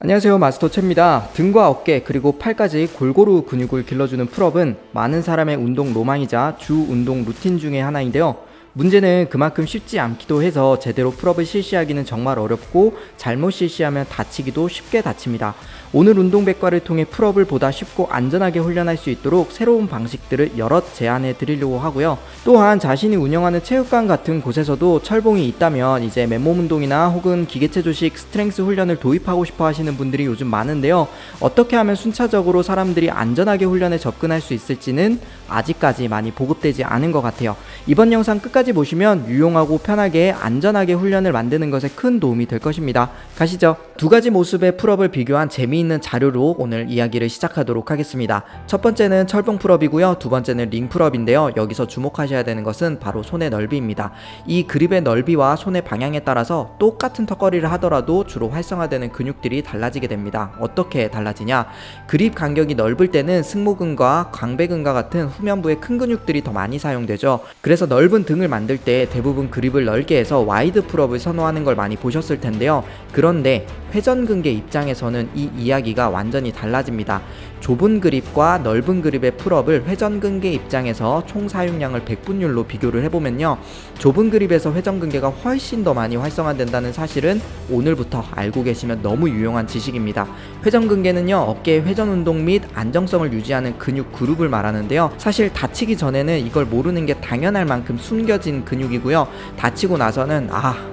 안녕하세요, 마스터 최입니다. 등과 어깨 그리고 팔까지 골고루 근육을 길러주는 풀업은 많은 사람의 운동 로망이자 주 운동 루틴 중에 하나인데요. 문제는 그만큼 쉽지 않기도 해서 제대로 풀업을 실시하기는 정말 어렵고 잘못 실시하면 다치기도 쉽게 다칩니다. 오늘 운동백과를 통해 풀업을 보다 쉽고 안전하게 훈련할 수 있도록 새로운 방식들을 여럿 제안해 드리려고 하고요. 또한 자신이 운영하는 체육관 같은 곳에서도 철봉이 있다면 이제 맨몸 운동이나 혹은 기계체 조식 스트렝스 훈련을 도입하고 싶어 하시는 분들이 요즘 많은데요. 어떻게 하면 순차적으로 사람들이 안전하게 훈련에 접근할 수 있을지는 아직까지 많이 보급되지 않은 것 같아요. 이번 영상 끝까지 보시면 유용하고 편하게 안전하게 훈련을 만드는 것에 큰 도움이 될 것입니다. 가시죠. 두 가지 모습의 풀업을 비교한 재미있는 자료로 오늘 이야기를 시작하도록 하겠습니다. 첫 번째는 철봉 풀업이고요. 두 번째는 링 풀업인데요. 여기서 주목하셔야 되는 것은 바로 손의 넓이입니다. 이 그립의 넓이와 손의 방향에 따라서 똑같은 턱걸이를 하더라도 주로 활성화되는 근육들이 달라지게 됩니다. 어떻게 달라지냐? 그립 간격이 넓을 때는 승모근과 광배근과 같은 후면부의 큰 근육들이 더 많이 사용되죠. 그래서 넓은 등을 만들 때 대부분 그립을 넓게 해서 와이드 풀업을 선호하는 걸 많이 보셨을 텐데요. 그런데 회전근개 입장에서는 이 이야기가 완전히 달라집니다. 좁은 그립과 넓은 그립의 풀업을 회전근개 입장에서 총 사용량을 백분율로 비교를 해보면요, 좁은 그립에서 회전근개가 훨씬 더 많이 활성화된다는 사실은 오늘부터 알고 계시면 너무 유용한 지식입니다. 회전근개는요, 어깨의 회전 운동 및 안정성을 유지하는 근육 그룹을 말하는데요, 사실 다치기 전에는 이걸 모르는 게 당연할 만큼 숨겨진 근육이고요, 다치고 나서는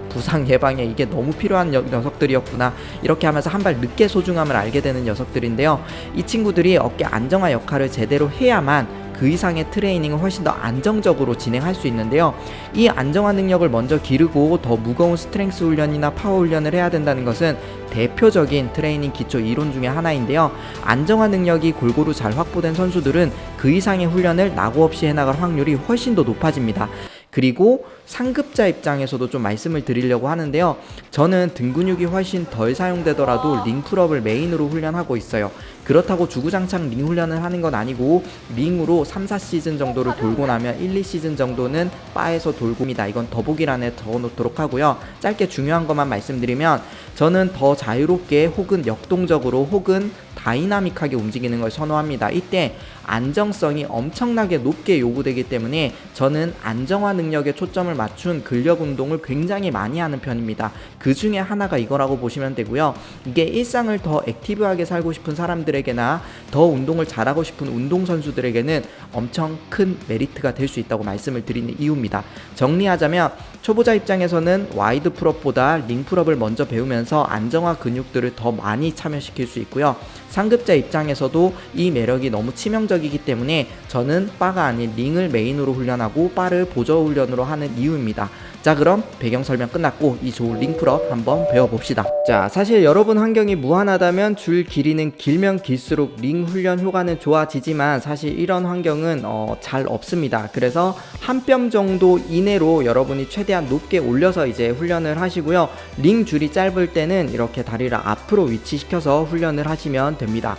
부상 예방에 이게 너무 필요한 녀석들이었구나, 이렇게 하면서 한 발 늦게 소중함을 알게 되는 녀석들인데요. 이 친구들이 어깨 안정화 역할을 제대로 해야만 그 이상의 트레이닝을 훨씬 더 안정적으로 진행할 수 있는데요. 이 안정화 능력을 먼저 기르고 더 무거운 스트렝스 훈련이나 파워 훈련을 해야 된다는 것은 대표적인 트레이닝 기초 이론 중에 하나인데요. 안정화 능력이 골고루 잘 확보된 선수들은 그 이상의 훈련을 낙오 없이 해나갈 확률이 훨씬 더 높아집니다. 그리고 상급자 입장에서도 좀 말씀을 드리려고 하는데요. 저는 등 근육이 훨씬 덜 사용되더라도 링 풀업을 메인으로 훈련하고 있어요. 그렇다고 주구장창 링 훈련을 하는 건 아니고 링으로 3, 4시즌 정도를 돌고 나면 1, 2시즌 정도는 바에서 돌고입니다. 이건 더보기란에 적어놓도록 하고요. 짧게 중요한 것만 말씀드리면, 저는 더 자유롭게 혹은 역동적으로 혹은 다이나믹하게 움직이는 걸 선호합니다. 이때 안정성이 엄청나게 높게 요구되기 때문에 저는 안정화 능력에 초점을 맞춘 근력 운동을 굉장히 많이 하는 편입니다. 그 중에 하나가 이거라고 보시면 되고요. 이게 일상을 더 액티브하게 살고 싶은 사람들에게나 더 운동을 잘하고 싶은 운동선수들에게는 엄청 큰 메리트가 될 수 있다고 말씀을 드리는 이유입니다. 정리하자면, 초보자 입장에서는 와이드 풀업보다 링 풀업을 먼저 배우면서 안정화 근육들을 더 많이 참여시킬 수 있고요. 상급자 입장에서도 이 매력이 너무 치명적이기 때문에 저는 바가 아닌 링을 메인으로 훈련하고 바를 보조 훈련으로 하는 이유입니다. 자, 그럼 배경 설명 끝났고 이 좋은 링 풀업 한번 배워봅시다. 자, 사실 여러분 환경이 무한하다면 줄 길이는 길면 길수록 링 훈련 효과는 좋아지지만 사실 이런 환경은 잘 없습니다. 그래서 한 뼘 정도 이내로 여러분이 최대한 높게 올려서 이제 훈련을 하시고요. 링 줄이 짧을 때는 이렇게 다리를 앞으로 위치시켜서 훈련을 하시면 됩니다.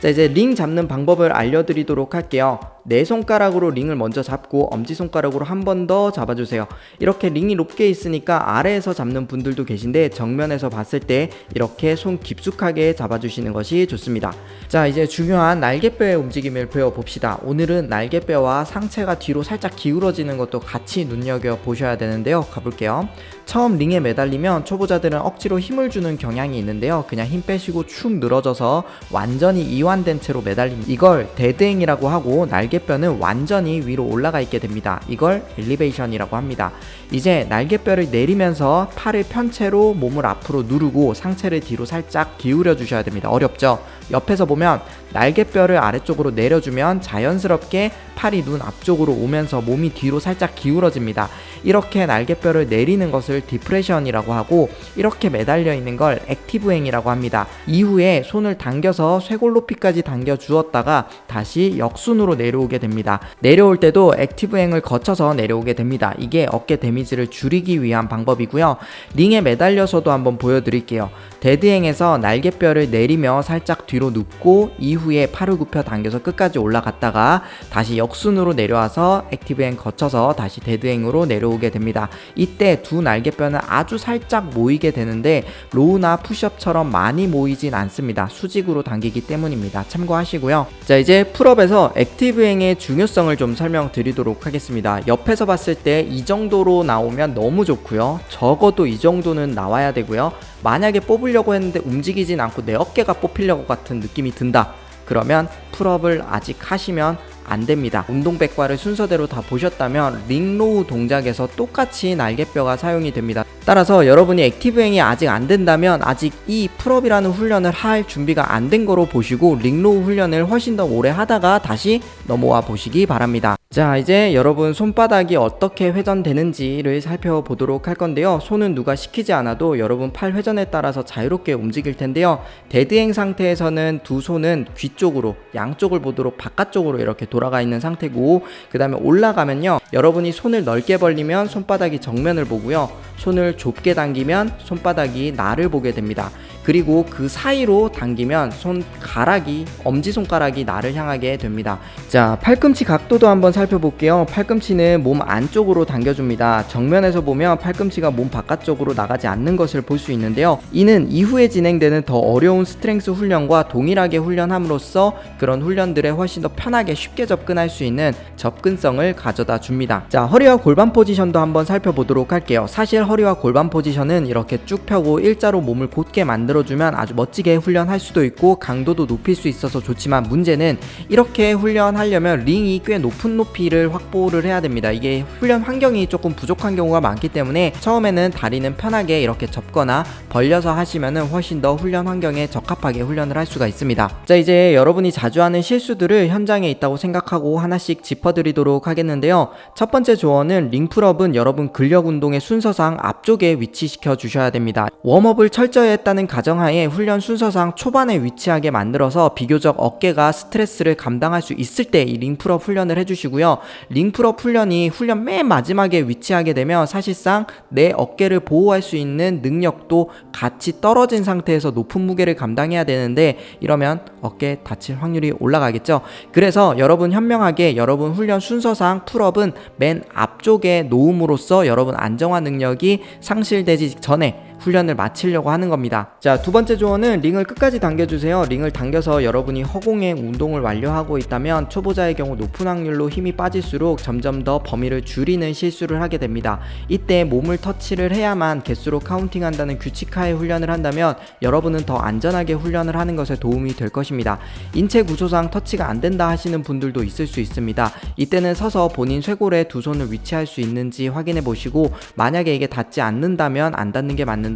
자, 이제 링 잡는 방법을 알려드리도록 할게요. 네 손가락으로 링을 먼저 잡고 엄지손가락으로 한 번 더 잡아주세요. 이렇게 링이 높게 있으니까 아래에서 잡는 분들도 계신데 정면에서 봤을 때 이렇게 손 깊숙하게 잡아주시는 것이 좋습니다. 자, 이제 중요한 날개뼈의 움직임을 배워봅시다. 오늘은 날개뼈와 상체가 뒤로 살짝 기울어지는 것도 같이 눈여겨보셔야 되는데요. 가볼게요. 처음 링에 매달리면 초보자들은 억지로 힘을 주는 경향이 있는데요. 그냥 힘 빼시고 축 늘어져서 완전히 이완된 채로 매달립니다. 이걸 데드행이라고 하고, 날개뼈는 완전히 위로 올라가 있게 됩니다. 이걸 엘리베이션이라고 합니다. 이제 날개뼈를 내리면서 팔을 편 채로 몸을 앞으로 누르고 상체를 뒤로 살짝 기울여 주셔야 됩니다. 어렵죠? 옆에서 보면 날개뼈를 아래쪽으로 내려주면 자연스럽게 팔이 눈 앞쪽으로 오면서 몸이 뒤로 살짝 기울어집니다. 이렇게 날개뼈를 내리는 것을 디프레션이라고 하고, 이렇게 매달려 있는 걸 액티브행이라고 합니다. 이후에 손을 당겨서 쇄골 높이까지 당겨 주었다가 다시 역순으로 내려오고 내려오게 됩니다. 내려올 때도 액티브 행을 거쳐서 내려오게 됩니다. 이게 어깨 데미지를 줄이기 위한 방법이고요. 링에 매달려서도 한번 보여드릴게요. 데드행에서 날개뼈를 내리며 살짝 뒤로 눕고 이후에 팔을 굽혀 당겨서 끝까지 올라갔다가 다시 역순으로 내려와서 액티브행 거쳐서 다시 데드행으로 내려오게 됩니다. 이때 두 날개뼈는 아주 살짝 모이게 되는데 로우나 푸시업처럼 많이 모이진 않습니다. 수직으로 당기기 때문입니다. 참고하시고요. 자, 이제 풀업에서 액티브행의 중요성을 좀 설명드리도록 하겠습니다. 옆에서 봤을 때 이 정도로 나오면 너무 좋고요. 적어도 이 정도는 나와야 되고요. 만약에 뽑으려고 했는데 움직이진 않고 내 어깨가 뽑히려고 같은 느낌이 든다. 그러면 풀업을 아직 하시면 안 됩니다. 운동백과를 순서대로 다 보셨다면 링로우 동작에서 똑같이 날개뼈가 사용이 됩니다. 따라서 여러분이 액티브행이 아직 안 된다면 아직 이 풀업이라는 훈련을 할 준비가 안 된 거로 보시고 링로우 훈련을 훨씬 더 오래 하다가 다시 넘어와 보시기 바랍니다. 자, 이제 여러분 손바닥이 어떻게 회전되는지를 살펴보도록 할 건데요. 손은 누가 시키지 않아도 여러분 팔 회전에 따라서 자유롭게 움직일 텐데요. 데드행 상태에서는 두 손은 귀 쪽으로, 양쪽을 보도록 바깥쪽으로 이렇게 돌아가 있는 상태고, 그 다음에 올라가면요, 여러분이 손을 넓게 벌리면 손바닥이 정면을 보고요, 손을 좁게 당기면 손바닥이 나를 보게 됩니다. 그리고 그 사이로 당기면 손가락이, 엄지손가락이 나를 향하게 됩니다. 자, 팔꿈치 각도도 한번 살펴볼게요. 팔꿈치는 몸 안쪽으로 당겨줍니다. 정면에서 보면 팔꿈치가 몸 바깥쪽으로 나가지 않는 것을 볼 수 있는데요. 이는 이후에 진행되는 더 어려운 스트렝스 훈련과 동일하게 훈련함으로써 그런 훈련들에 훨씬 더 편하게 쉽게 접근할 수 있는 접근성을 가져다 줍니다. 자, 허리와 골반 포지션도 한번 살펴보도록 할게요. 사실 허리와 골반 포지션은 이렇게 쭉 펴고 일자로 몸을 곧게 만들어주면 아주 멋지게 훈련할 수도 있고 강도도 높일 수 있어서 좋지만, 문제는 이렇게 훈련하려면 링이 꽤 높은 높이를 확보를 해야 됩니다. 이게 훈련 환경이 조금 부족한 경우가 많기 때문에 처음에는 다리는 편하게 이렇게 접거나 벌려서 하시면은 훨씬 더 훈련 환경에 적합하게 훈련을 할 수가 있습니다. 자, 이제 여러분이 자주 하는 실수들을 현장에 있다고 생각하고 하나씩 짚어드리도록 하겠는데요. 첫 번째 조언은, 링풀업은 여러분 근력 운동의 순서상 앞쪽에 위치시켜 주셔야 됩니다. 웜업을 철저히 했다는 가정하에 훈련 순서상 초반에 위치하게 만들어서 비교적 어깨가 스트레스를 감당할 수 있을 때 이 링풀업 훈련을 해주시고요. 링풀업 훈련이 훈련 맨 마지막에 위치하게 되면 사실상 내 어깨를 보호할 수 있는 능력도 같이 떨어진 상태에서 높은 무게를 감당해야 되는데, 이러면 어깨에 다칠 확률이 올라가겠죠. 그래서 여러분 현명하게 여러분 훈련 순서상 풀업은 맨 앞쪽에 놓음으로써 여러분 안정화 능력이 상실되지 전에 훈련을 마치려고 하는 겁니다. 자, 두 번째 조언은 링을 끝까지 당겨주세요. 링을 당겨서 여러분이 허공에 운동을 완료하고 있다면 초보자의 경우 높은 확률로 힘이 빠질수록 점점 더 범위를 줄이는 실수를 하게 됩니다. 이때 몸을 터치를 해야만 개수로 카운팅한다는 규칙하에 훈련을 한다면 여러분은 더 안전하게 훈련을 하는 것에 도움이 될 것입니다. 인체 구조상 터치가 안 된다 하시는 분들도 있을 수 있습니다. 이때는 서서 본인 쇄골에 두 손을 위치할 수 있는지 확인해 보시고, 만약에 이게 닿지 않는다면 안 닿는 게 맞는데요.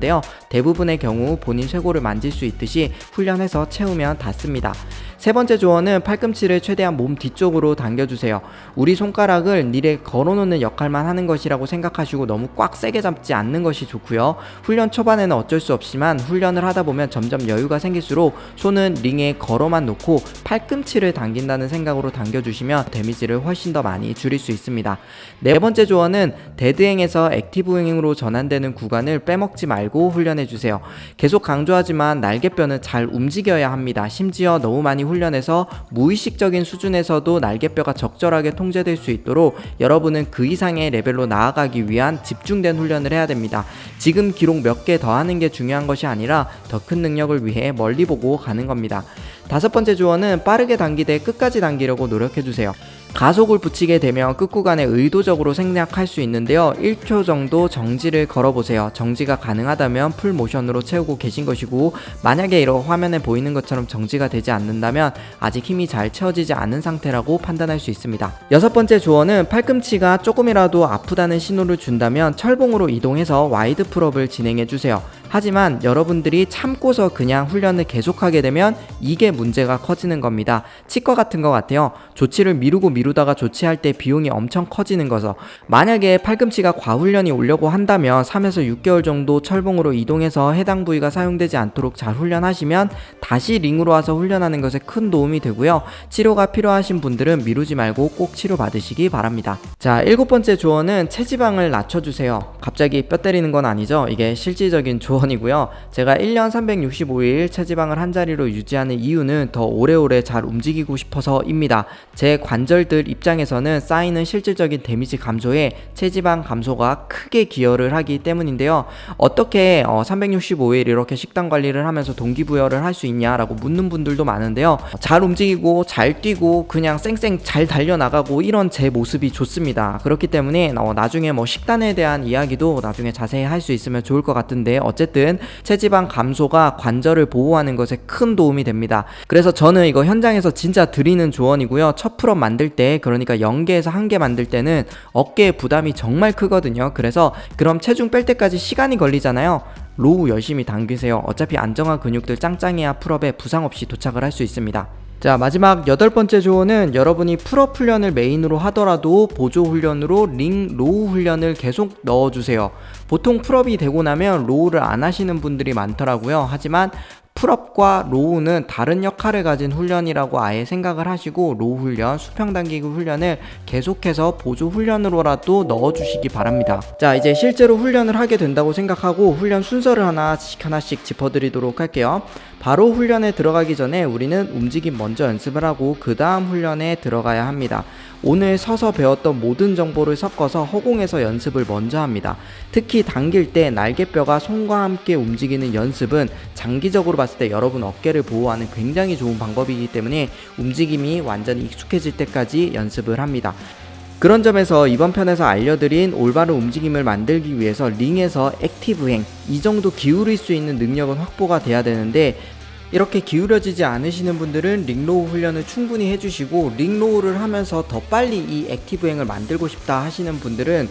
대부분의 경우 본인 쇄골을 만질 수 있듯이 훈련해서 채우면 닿습니다. 세 번째 조언은 팔꿈치를 최대한 몸 뒤쪽으로 당겨주세요. 우리 손가락을 닐에 걸어놓는 역할만 하는 것이라고 생각하시고 너무 꽉 세게 잡지 않는 것이 좋고요. 훈련 초반에는 어쩔 수 없지만 훈련을 하다 보면 점점 여유가 생길수록 손은 링에 걸어만 놓고 팔꿈치를 당긴다는 생각으로 당겨주시면 데미지를 훨씬 더 많이 줄일 수 있습니다. 네 번째 조언은 데드행에서 액티브행으로 전환되는 구간을 빼먹지 말고 훈련해주세요. 계속 강조하지만 날개뼈는 잘 움직여야 합니다. 심지어 너무 많이 훈련해서 무의식적인 수준에서도 날개뼈가 적절하게 통제될 수 있도록 여러분은 그 이상의 레벨로 나아가기 위한 집중된 훈련을 해야 됩니다. 지금 기록 몇 개 더 하는 게 중요한 것이 아니라 더 큰 능력을 위해 멀리 보고 가는 겁니다. 다섯 번째 조언은 빠르게 당기되 끝까지 당기려고 노력해주세요. 가속을 붙이게 되면 끝구간에 의도적으로 생략할 수 있는데요. 1초 정도 정지를 걸어보세요. 정지가 가능하다면 풀 모션으로 채우고 계신 것이고, 만약에 이런 화면에 보이는 것처럼 정지가 되지 않는다면 아직 힘이 잘 채워지지 않은 상태라고 판단할 수 있습니다. 여섯 번째 조언은 팔꿈치가 조금이라도 아프다는 신호를 준다면 철봉으로 이동해서 와이드 풀업을 진행해주세요. 하지만 여러분들이 참고서 그냥 훈련을 계속하게 되면 이게 문제가 커지는 겁니다. 치과 같은 거 같아요. 조치를 미루다가 조치할 때 비용이 엄청 커지는 거죠. 만약에 팔꿈치가 과훈련이 오려고 한다면 3에서 6개월 정도 철봉으로 이동해서 해당 부위가 사용되지 않도록 잘 훈련하시면 다시 링으로 와서 훈련하는 것에 큰 도움이 되고요. 치료가 필요하신 분들은 미루지 말고 꼭 치료 받으시기 바랍니다. 자, 7번째 조언은 체지방을 낮춰주세요. 갑자기 뼈 때리는 건 아니죠. 이게 실질적인 조언이고요. 제가 1년 365일 체지방을 한 자리로 유지하는 이유는 더 오래오래 잘 움직이고 싶어서입니다. 제 관절들 입장에서는 쌓이는 실질적인 데미지 감소에 체지방 감소가 크게 기여를 하기 때문인데요. 어떻게 365일 이렇게 식단 관리를 하면서 동기부여를 할 수 있냐라고 묻는 분들도 많은데요. 잘 움직이고 잘 뛰고 그냥 쌩쌩 잘 달려나가고 이런 제 모습이 좋습니다. 그렇기 때문에 나중에 식단에 대한 이야기도 나중에 자세히 할 수 있으면 좋을 것 같은데, 어쨌든 체지방 감소가 관절을 보호하는 것에 큰 도움이 됩니다. 그래서 저는 이거 현장에서 진짜 드리는 조언이고요. 첫 풀업 만들 때, 그러니까 0개에서 1개 만들 때는 어깨에 부담이 정말 크거든요. 그래서 그럼 체중 뺄 때까지 시간이 걸리잖아요. 로우 열심히 당기세요. 어차피 안정화 근육들 짱짱해야 풀업에 부상 없이 도착을 할 수 있습니다. 자, 마지막 8번째 조언은 여러분이 풀업 훈련을 메인으로 하더라도 보조 훈련으로 링 로우 훈련을 계속 넣어주세요. 보통 풀업이 되고 나면 로우를 안 하시는 분들이 많더라고요. 하지만 풀업과 로우는 다른 역할을 가진 훈련이라고 아예 생각을 하시고 로우 훈련, 수평 당기기 훈련을 계속해서 보조 훈련으로라도 넣어주시기 바랍니다. 자, 이제 실제로 훈련을 하게 된다고 생각하고 훈련 순서를 하나씩 짚어드리도록 할게요. 바로 훈련에 들어가기 전에 우리는 움직임 먼저 연습을 하고 그 다음 훈련에 들어가야 합니다. 오늘 서서 배웠던 모든 정보를 섞어서 허공에서 연습을 먼저 합니다. 특히 당길 때 날개뼈가 손과 함께 움직이는 연습은 장기적으로 봤을 때 여러분 어깨를 보호하는 굉장히 좋은 방법이기 때문에 움직임이 완전히 익숙해질 때까지 연습을 합니다. 그런 점에서 이번 편에서 알려드린 올바른 움직임을 만들기 위해서 링에서 액티브행, 이 정도 기울일 수 있는 능력은 확보가 돼야 되는데, 이렇게 기울여지지 않으시는 분들은 링로우 훈련을 충분히 해주시고, 링로우를 하면서 더 빨리 이 액티브행을 만들고 싶다 하시는 분들은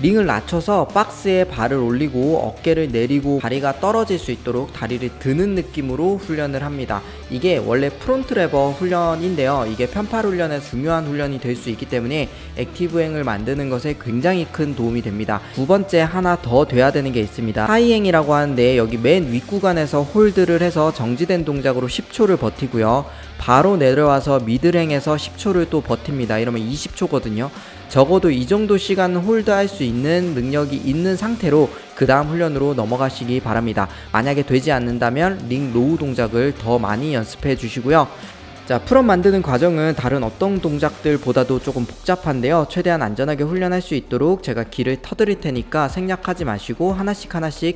링을 낮춰서 박스에 발을 올리고 어깨를 내리고 다리가 떨어질 수 있도록 다리를 드는 느낌으로 훈련을 합니다. 이게 원래 프론트 레버 훈련인데요. 이게 편팔 훈련에 중요한 훈련이 될 수 있기 때문에 액티브행을 만드는 것에 굉장히 큰 도움이 됩니다. 두 번째 하나 더 돼야 되는 게 있습니다. 하이행이라고 하는데 여기 맨 윗구간에서 홀드를 해서 정지된 동작으로 10초를 버티고요. 바로 내려와서 미들행에서 10초를 또 버팁니다. 이러면 20초거든요. 적어도 이 정도 시간 홀드할 수 있는 능력이 있는 상태로 그 다음 훈련으로 넘어가시기 바랍니다. 만약에 되지 않는다면 링 로우 동작을 더 많이 연습해 주시고요. 자, 풀업 만드는 과정은 다른 어떤 동작들보다도 조금 복잡한데요. 최대한 안전하게 훈련할 수 있도록 제가 길을 터드릴 테니까 생략하지 마시고 하나씩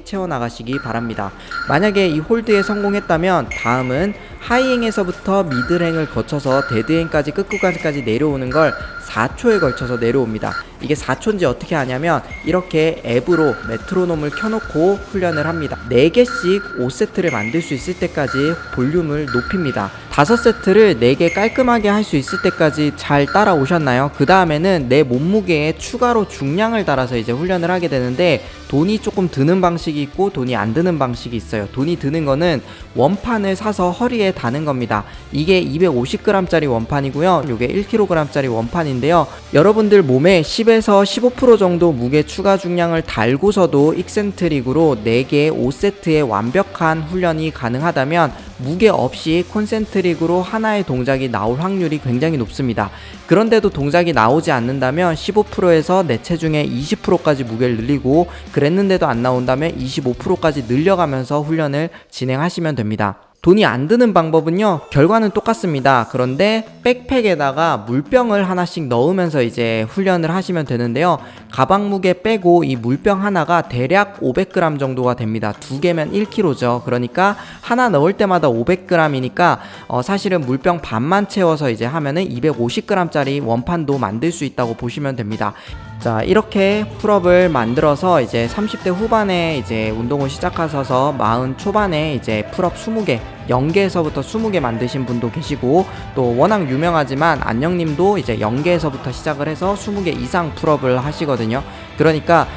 채워나가시기 바랍니다. 만약에 이 홀드에 성공했다면 다음은 하이행에서부터 미들행을 거쳐서 데드행까지 끝구간까지 내려오는 걸 4초에 걸쳐서 내려옵니다. 이게 4초인지 어떻게 하냐면 이렇게 앱으로 메트로놈을 켜놓고 훈련을 합니다. 4개씩 5세트를 만들 수 있을 때까지 볼륨을 높입니다. 5세트를 4개 깔끔하게 할 수 있을 때까지 잘 따라오셨나요? 그 다음에는 내 몸무게에 추가로 중량을 달아서 이제 훈련을 하게 되는데, 돈이 조금 드는 방식이 있고 돈이 안 드는 방식이 있어요. 돈이 드는 거는 원판을 사서 허리에 다는 겁니다. 이게 250g짜리 원판이고요. 이게 1kg짜리 원판인데요. 여러분들 몸에 10에서 15% 정도 무게 추가 중량을 달고서도 익센트릭으로 4개 5세트의 완벽한 훈련이 가능하다면 무게 없이 콘센트릭으로 하나의 동작이 나올 확률이 굉장히 높습니다. 그런데도 동작이 나오지 않는다면 15%에서 내 체중의 20%까지 무게를 늘리고, 그랬는데도 안 나온다면 25%까지 늘려가면서 훈련을 진행하시면 됩니다. 돈이 안 드는 방법은요, 결과는 똑같습니다. 그런데 백팩에다가 물병을 하나씩 넣으면서 이제 훈련을 하시면 되는데요. 가방 무게 빼고 이 물병 하나가 대략 500g 정도가 됩니다. 2개면 1kg죠. 그러니까 하나 넣을 때마다 500g이니까 사실은 물병 반만 채워서 이제 하면은 250g짜리 원판도 만들 수 있다고 보시면 됩니다. 자, 이렇게 풀업을 만들어서 이제 30대 후반에 이제 운동을 시작하셔서 40 초반에 이제 풀업 20개 0개에서부터 20개 만드신 분도 계시고, 또 워낙 유명하지만 안녕님도 이제 0개에서부터 시작을 해서 20개 이상 풀업을 하시거든요. 그러니까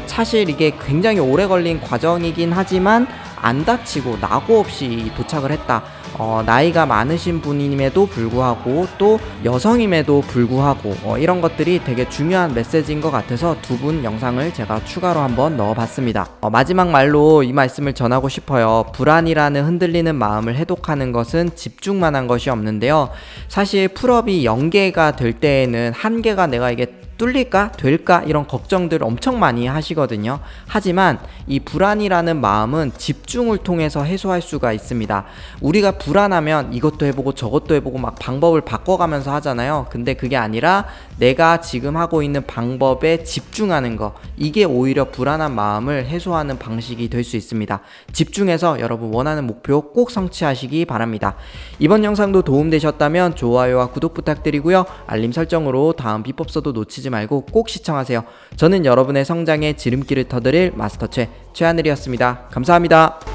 사실 이게 굉장히 오래 걸린 과정이긴 하지만 안 다치고 낙오 없이 도착을 했다. 나이가 많으신 분임에도 불구하고 또 여성임에도 불구하고 이런 것들이 되게 중요한 메시지인 것 같아서 두 분 영상을 제가 추가로 한번 넣어봤습니다. 마지막 말로 이 말씀을 전하고 싶어요. 불안이라는 흔들리는 마음을 해독하는 것은 집중만 한 것이 없는데요. 사실 풀업이 0개가 될 때에는 1개가 내가 이게 뚫릴까? 될까? 이런 걱정들을 엄청 많이 하시거든요. 하지만 이 불안이라는 마음은 집중을 통해서 해소할 수가 있습니다. 우리가 불안하면 이것도 해보고 저것도 해보고 막 방법을 바꿔가면서 하잖아요. 근데 그게 아니라 내가 지금 하고 있는 방법에 집중하는 거, 이게 오히려 불안한 마음을 해소하는 방식이 될 수 있습니다. 집중해서 여러분 원하는 목표 꼭 성취하시기 바랍니다. 이번 영상도 도움되셨다면 좋아요와 구독 부탁드리고요. 알림 설정으로 다음 비법서도 놓치지 말고 꼭 시청하세요. 저는 여러분의 성장에 지름길을 터드릴 마스터 최하늘이었습니다. 감사합니다.